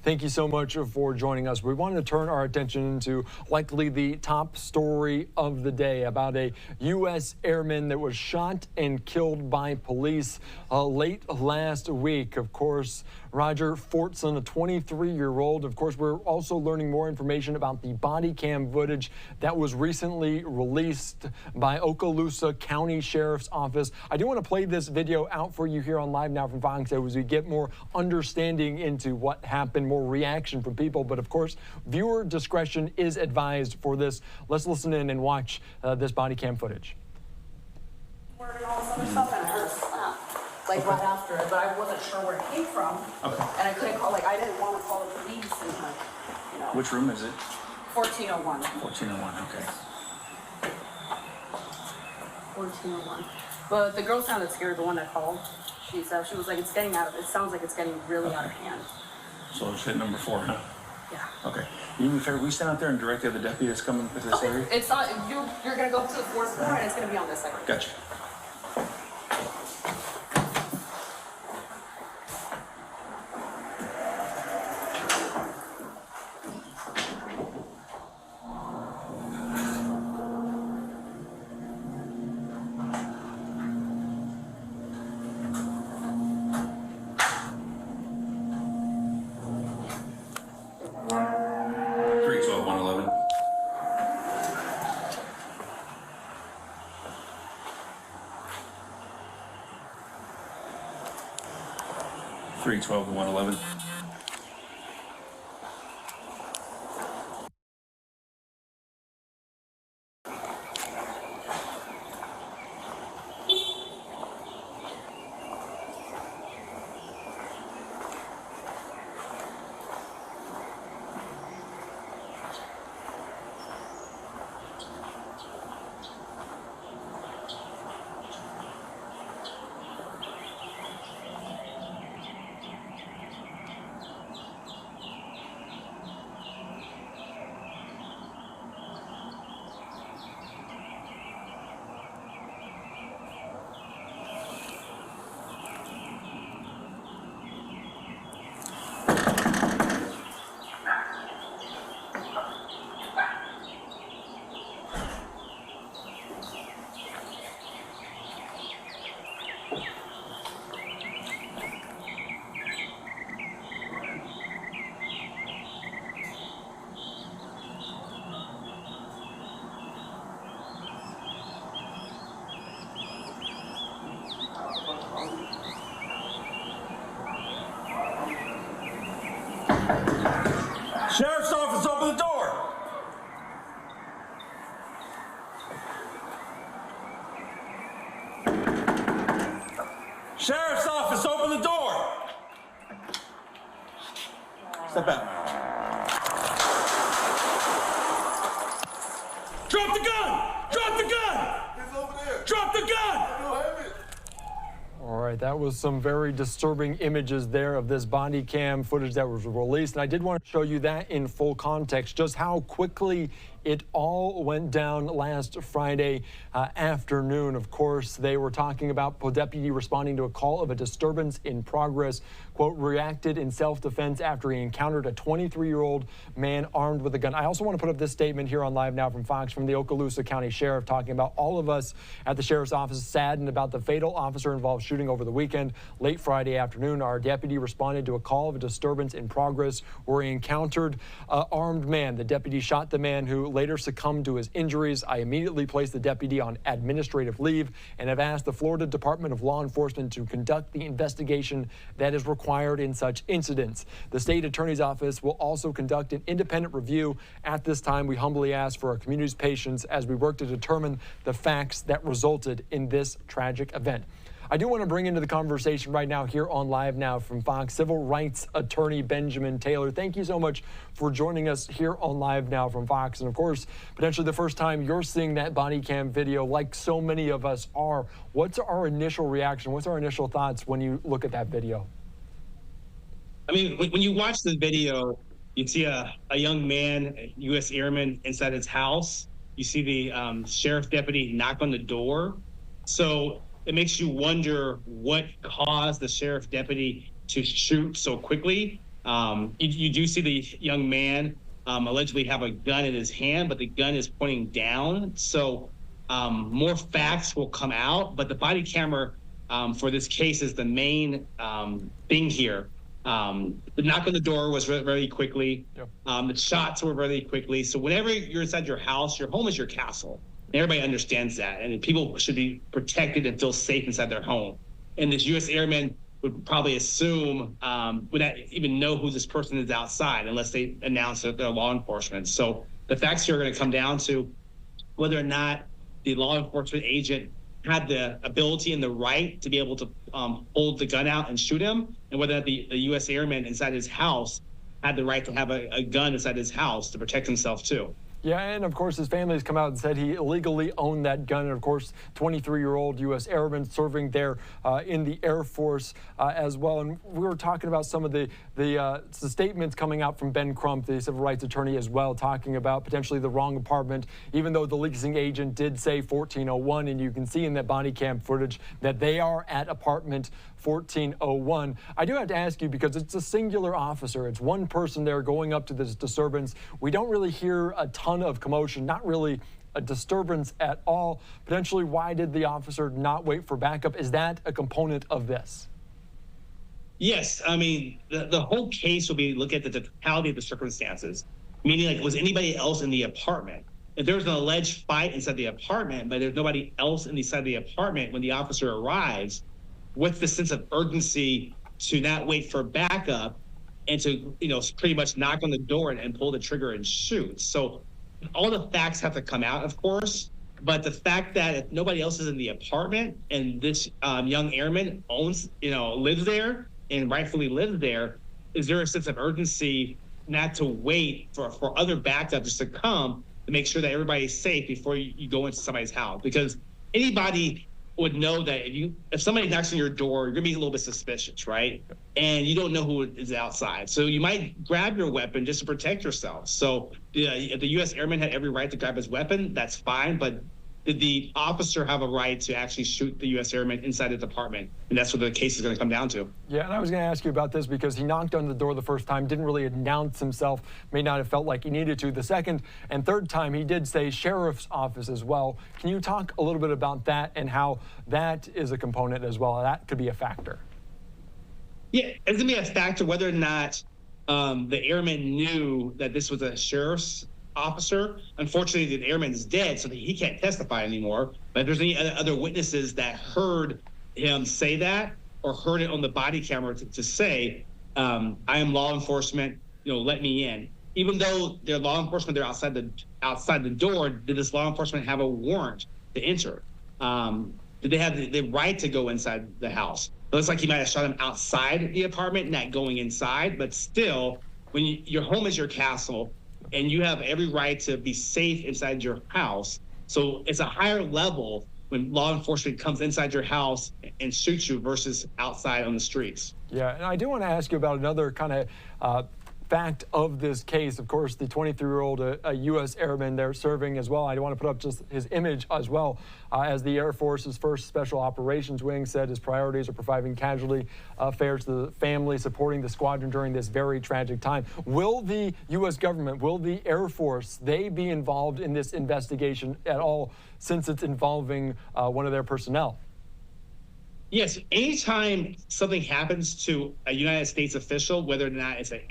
Thank you so much for joining us. We wanted to turn our attention to likely the top story of the day about a US Airman that was shot and killed by police late last week. Of course, Roger Fortson, a 23-year-old. Of course, we're also learning more information about the body cam footage that was recently released by Okaloosa County Sheriff's Office. I do want to play this video out for you here on Live Now from Fox as we get more understanding into what happened, more reaction from people. But of course, viewer discretion is advised for this. Let's listen in and watch this body cam footage. All this other stuff and I heard a slap, like right after it, but I wasn't sure where it came from. Okay. And I couldn't call, like I didn't want to call the police and like, you know. Which room is it? 1401. 1401, okay. 1401. But the girl sounded scared, the one that called. She said, she was like, it sounds like it's getting really out of hand. So it's hit number 4, huh? Yeah. Okay. You mean fair? We stand out there and direct the other deputy that's coming to this area? It's not, you're going to go to the 4th floor and it's going to be on this side. Gotcha. Three 12 to 111. Sheriff's office, open the door! Sheriff's office, open the door! Step out. Drop the gun! Drop the gun! It's over there. Drop the gun! I don't have it. All right, that was some very disturbing images there of this body cam footage that was released. And I did want to show you that in full context, just how quickly it all went down last Friday afternoon. Of course, they were talking about a deputy responding to a call of a disturbance in progress, quote, reacted in self-defense after he encountered a 23-year-old man armed with a gun. I also want to put up this statement here on Live Now from Fox from the Okaloosa County Sheriff talking about all of us at the Sheriff's Office saddened about the fatal officer-involved shooting over the weekend. Late Friday afternoon, our deputy responded to a call of a disturbance in progress where he encountered an armed man. The deputy shot the man who later succumbed to his injuries. I immediately placed the deputy on administrative leave and have asked the Florida Department of Law Enforcement to conduct the investigation that is required in such incidents. The state attorney's office will also conduct an independent review. At this time, we humbly ask for our community's patience as we work to determine the facts that resulted in this tragic event. I do want to bring into the conversation right now here on Live Now from Fox, civil rights attorney Benjamin Taylor. Thank you so much for joining us here on Live Now from Fox. And of course, potentially the first time you're seeing that body cam video like so many of us are. What's our initial reaction? What's our initial thoughts when you look at that video? I mean, when you watch the video, you see a young man, a US Airman, inside his house. You see the sheriff deputy knock on the door. So it makes you wonder what caused the sheriff deputy to shoot so quickly. You do see the young man allegedly have a gun in his hand, but the gun is pointing down. So more facts will come out, but the body camera for this case is the main thing here. The knock on the door was very quickly. Yep. The shots were very quickly. So whenever you're inside your house, your home is your castle. Everybody understands that, and people should be protected and feel safe inside their home. And this U.S. Airman would probably assume would not even know who this person is outside unless they announce that they're law enforcement. So the facts here are going to come down to whether or not the law enforcement agent had the ability and the right to be able to hold the gun out and shoot him, and whether the U.S. Airman inside his house had the right to have a gun inside his house to protect himself too. Yeah, and of course his family has come out and said he illegally owned that gun. And of course, 23-year-old U.S. Airman serving there in the Air Force as well. And we were talking about some of the statements coming out from Ben Crump, the civil rights attorney as well, talking about potentially the wrong apartment, even though the leasing agent did say 1401. And you can see in that body cam footage that they are at apartment 1401. I do have to ask you, because it's a singular officer. It's one person there going up to this disturbance. We don't really hear a ton of commotion, not really a disturbance at all. Potentially, why did the officer not wait for backup? Is that a component of this? Yes. I mean, the whole case will be look at the totality of the circumstances, meaning like, was anybody else in the apartment? If there was an alleged fight inside the apartment, but there's nobody else inside the apartment when the officer arrives, what's the sense of urgency to not wait for backup and to, pretty much knock on the door and pull the trigger and shoot? So all the facts have to come out, of course, but the fact that if nobody else is in the apartment and this young airman lives there and rightfully lives there, is there a sense of urgency not to wait for other backups to come to make sure that everybody's safe before you go into somebody's house? Because anybody would know that if somebody knocks on your door, you're gonna be a little bit suspicious, right? And you don't know who is outside. So you might grab your weapon just to protect yourself. So if the U.S. Airman had every right to grab his weapon, that's fine. But did the officer have a right to actually shoot the U.S. Airman inside his apartment? And that's what the case is going to come down to. Yeah, and I was going to ask you about this because he knocked on the door the first time, didn't really announce himself, may not have felt like he needed to. The second and third time, he did say sheriff's office as well. Can you talk a little bit about that and how that is a component as well? That could be a factor. Yeah, it's going to be a factor whether or not the airman knew that this was a sheriff's officer. Unfortunately, the airman is dead, so he can't testify anymore. But if there's any other witnesses that heard him say that or heard it on the body camera to say, I am law enforcement, let me in. Even though they're law enforcement, they're outside the door, did this law enforcement have a warrant to enter? Did they have the right to go inside the house? It looks like he might have shot him outside the apartment, not going inside, but still, when your home is your castle, and you have every right to be safe inside your house. So it's a higher level when law enforcement comes inside your house and shoots you versus outside on the streets. Yeah, and I do want to ask you about another kind of fact of this case. Of course, the 23-year-old U.S. Airman there serving as well. I want to put up just his image as well, as the Air Force's first Special Operations Wing said his priorities are providing casualty affairs to the family, supporting the squadron during this very tragic time. Will the U.S. government, will the Air Force, they be involved in this investigation at all since it's involving one of their personnel? Yes, anytime something happens to a United States official, whether or not it's an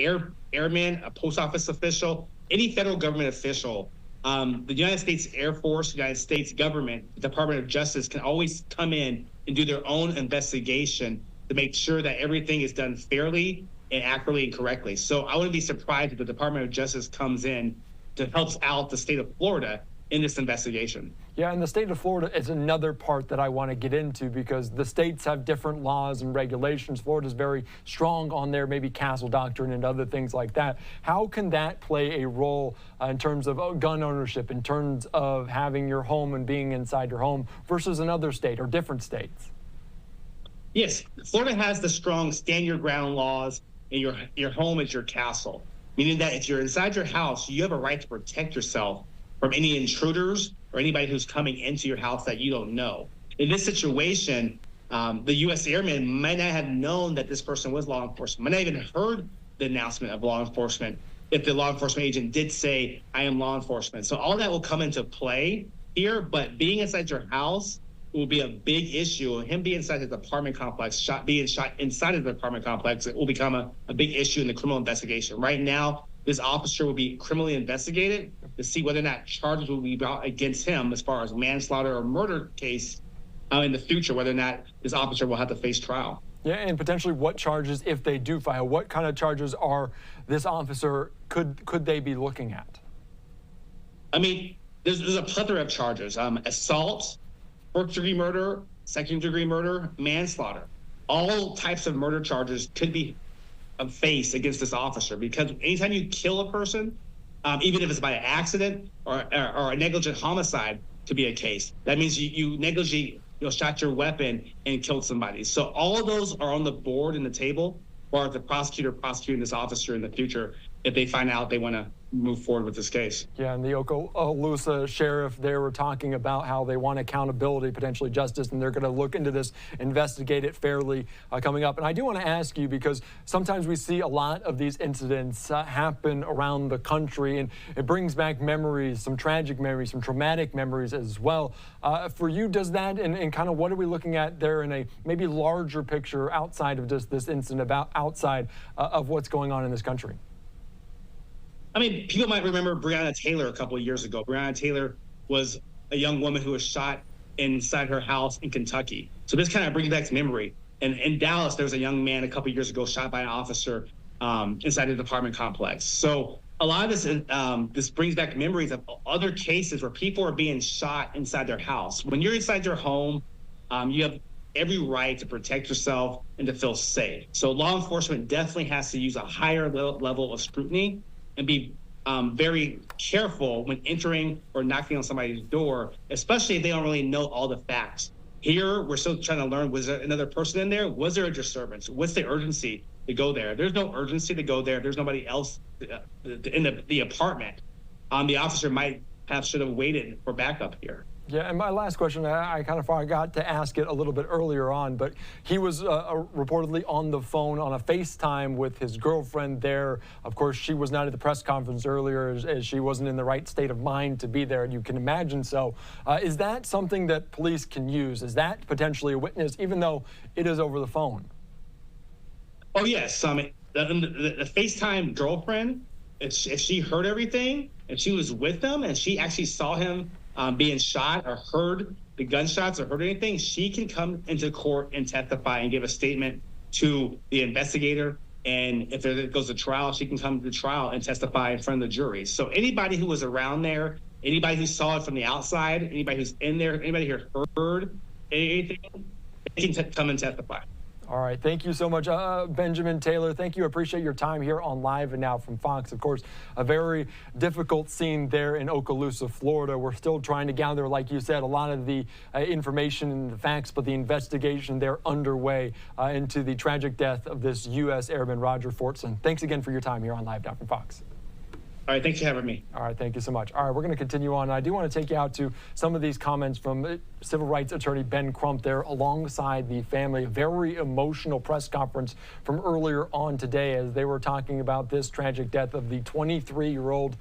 airman, a post office official, any federal government official, the United States Air Force, United States government, the Department of Justice can always come in and do their own investigation to make sure that everything is done fairly and accurately and correctly. So I wouldn't be surprised if the Department of Justice comes in to help out the state of Florida in this investigation. Yeah, and the state of Florida is another part that I want to get into because the states have different laws and regulations. Florida's very strong on their maybe castle doctrine and other things like that. How can that play a role in terms of gun ownership, in terms of having your home and being inside your home versus another state or different states? Yes, Florida has the strong stand your ground laws, and your home is your castle, meaning that if you're inside your house, you have a right to protect yourself from any intruders or anybody who's coming into your house that you don't know. In this situation, the U.S. Airman might not have known that this person was law enforcement, might not even heard the announcement of law enforcement if the law enforcement agent did say, I am law enforcement. So all that will come into play here, but being inside your house will be a big issue. Him being inside his apartment complex, being shot inside of the apartment complex, it will become a big issue in the criminal investigation. Right now, this officer will be criminally investigated to see whether or not charges will be brought against him as far as manslaughter or murder case in the future, whether or not this officer will have to face trial. Yeah, and potentially what charges, if they do file, what kind of charges are this officer, could they be looking at? I mean, there's a plethora of charges. Assault, first-degree murder, second-degree murder, manslaughter. All types of murder charges could be faced against this officer, because anytime you kill a person, even if it's by accident or a negligent homicide, could be a case. That means you negligently shot your weapon and killed somebody. So all of those are on the board and the table for the prosecutor prosecuting this officer in the future if they find out they want to move forward with this case. Yeah, and the Okaloosa Sheriff, they were talking about how they want accountability, potentially justice, and they're going to look into this, investigate it fairly coming up. And I do want to ask you, because sometimes we see a lot of these incidents happen around the country, and it brings back memories, some tragic memories, some traumatic memories as well. For you, does that, and kind of what are we looking at there in a maybe larger picture outside of just this incident, outside of what's going on in this country? I mean, people might remember Breonna Taylor a couple of years ago. Breonna Taylor was a young woman who was shot inside her house in Kentucky. So this kind of brings back memory. And in Dallas, there was a young man a couple of years ago shot by an officer inside the apartment complex. So a lot of this this brings back memories of other cases where people are being shot inside their house. When you're inside your home, you have every right to protect yourself and to feel safe. So law enforcement definitely has to use a higher level of scrutiny and be very careful when entering or knocking on somebody's door, especially if they don't really know all the facts. Here, we're still trying to learn, was there another person in there? Was there a disturbance? What's the urgency to go there? There's no urgency to go there. There's nobody else in the apartment. The officer should have waited for backup here. Yeah, and my last question, I kind of forgot to ask it a little bit earlier on, but he was reportedly on the phone on a FaceTime with his girlfriend there. Of course, she was not at the press conference earlier as she wasn't in the right state of mind to be there, and you can imagine so. Is that something that police can use? Is that potentially a witness, even though it is over the phone? Oh, yes. The FaceTime girlfriend, if she heard everything and she was with them and she actually saw him being shot or heard the gunshots or heard anything, she can come into court and testify and give a statement to the investigator. And if there goes to trial, she can come to trial and testify in front of the jury. So anybody who was around there, anybody who saw it from the outside, anybody who's in there, anybody who heard anything, they can come and testify. All right. Thank you so much, Benjamin Taylor. Thank you. I appreciate your time here on Live and Now from Fox. Of course, a very difficult scene there in Okaloosa, Florida. We're still trying to gather, like you said, a lot of the information and the facts, but the investigation there underway into the tragic death of this US Airman Roger Fortson. Thanks again for your time here on Live Now from Fox. All right, thanks for having me. All right, thank you so much. All right, we're going to continue on. I do want to take you out to some of these comments from civil rights attorney Ben Crump there alongside the family. A very emotional press conference from earlier on today as they were talking about this tragic death of the 23-year-old